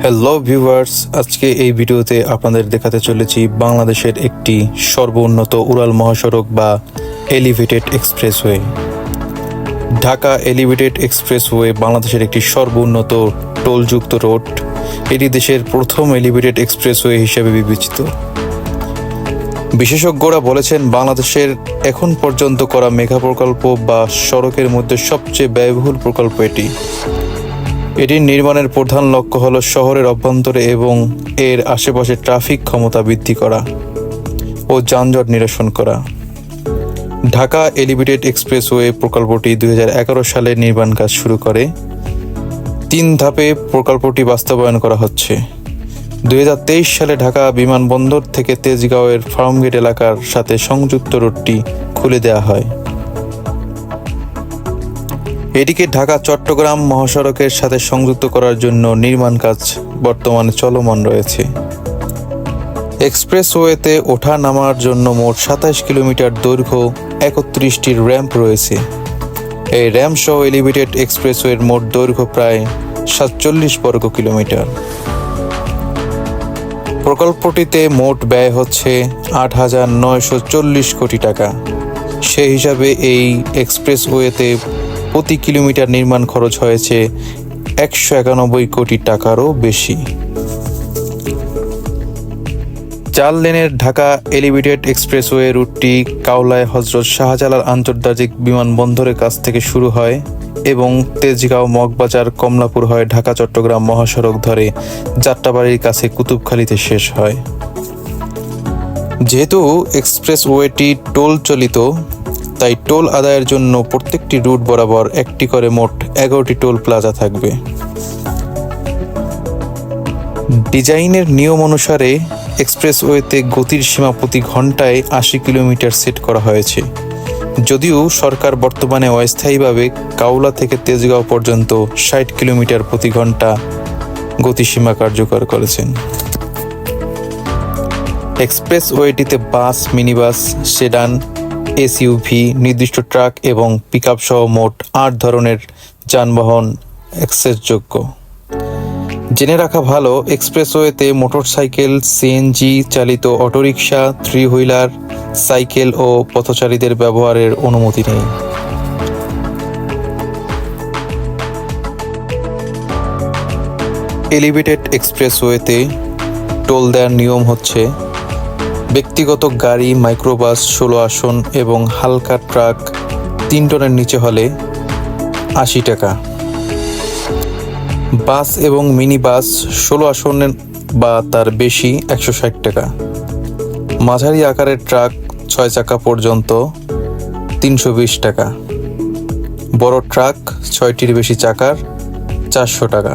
Hello viewers, আজকে এই ভিডিওতে আপনাদের দেখাতে চলেছি বাংলাদেশের একটি সর্বোন্নত উড়াল মহাসড়ক বা elevated expressway. Dhaka elevated expressway বাংলাদেশের একটি সর্বোন্নত টোলযুক্ত রোড। এটি দেশের প্রথম এলিভেটেড এক্সপ্রেসওয়ে হিসেবে বিবেচিত। বিশেষজ্ঞরা বলেছেন, বাংলাদেশের এখন পর্যন্ত করা মেগা প্রকল্প বা সড়কের মধ্যে সবচেয়ে ব্যয়বহুল প্রকল্প এটি। এটির নির্মাণের প্রধান লক্ষ্য হল শহরের অভ্যন্তরে এবং এর আশেপাশে ট্রাফিক ক্ষমতা বৃদ্ধি করা ও যানজট নিরসন করা। ঢাকা এলিভেটেড এক্সপ্রেসওয়ে প্রকল্পটি 2011 সালে নির্মাণ কাজ শুরু করে। 3 ধাপে প্রকল্পটি বাস্তবায়ন করা হচ্ছে। 2023 সালে ঢাকা বিমানবন্দর থেকে তেজগাঁওয়ের ফার্মগেট এলাকার সাথে সংযুক্ত রোডটি খুলে দেওয়া হয়। এটিকে ঢাকা চট্টগ্রাম মহাসড়কের সাথে সংযুক্ত করার জন্য নির্মাণ কাজ বর্তমানে চলমান রয়েছে। এক্সপ্রেসওয়েতে ওঠা নামার জন্য মোট 27 কিলোমিটার দৈর্ঘ্য 31টি র্যাম্প রয়েছে। এই র্যাম্প সহ এলিভেটেড এক্সপ্রেসওয়ের মোট দৈর্ঘ্য প্রায় 47 বর্গ কিলোমিটার। প্রকল্পটিতে মোট ব্যয় হচ্ছে 8,940 কোটি টাকা। সেই হিসাবে এই এক্সপ্রেসওয়েতে প্রতি কিলোমিটার নির্মাণ খরচ হয়েছে 191 কোটি টাকারও বেশি। 4 লেনের ঢাকা এলিভেটেড এক্সপ্রেসওয়ে রুটটি কাওলায় হজরত শাহজালাল আন্তর্জাতিক বিমানবন্দরের কাছ থেকে শুরু হয় এবং তেজগাঁও, মগবাজার, কমলাপুর হয়ে ঢাকা চট্টগ্রাম মহাসড়ক ধরে যাত্রাবাড়ির কাছে কুতুবখালীতে শেষ হয়। যেহেতু এক্সপ্রেসওয়েটি টোল চালিত, তাই টোল আদায়ের জন্য প্রত্যেকটি রুট বরাবর একটি করে মোট 11টি টোল প্লাজা থাকবে। ডিজাইনের নিয়ম অনুসারে এক্সপ্রেসওয়েতে গতির সীমা প্রতি ঘন্টায় 80 কিলোমিটার সেট করা হয়েছে। যদিও সরকার বর্তমানে অস্থায়ীভাবে কাওলা থেকে তেজগাঁও পর্যন্ত 60 কিলোমিটার প্রতি ঘন্টা গতিসীমা কার্যকর করেছেন। এক্সপ্রেসওয়েটিতে বাস, মিনিবাস, সেডান, এসইউভি, নির্দিষ্ট ট্রাক এবং পিকআপ সহ মোট 8 ধরনের যানবাহন অ্যাক্সেসযোগ্য। জেনে রাখা ভালো, এক্সপ্রেসওয়েতে মোটরসাইকেল, সিএনজি চালিত অটোরিকশা, 3 হুইলার, সাইকেল ও পথচারীদের ব্যবহারের অনুমতি নেই। এলিভেটেড এক্সপ্রেসওয়েতে টোল দেওয়ার নিয়ম হচ্ছে: ব্যক্তিগত গাড়ি, মাইক্রোবাস 16 আসন এবং হালকা ট্রাক 3 টনের নিচে হলে 80 টাকা। বাস এবং মিনি বাস 16 আসনের বা তার বেশি 160 টাকা। মাঝারি আকারের ট্রাক 6 চাকা পর্যন্ত 320 টাকা। বড় ট্রাক 6টির বেশি চাকার 400 টাকা।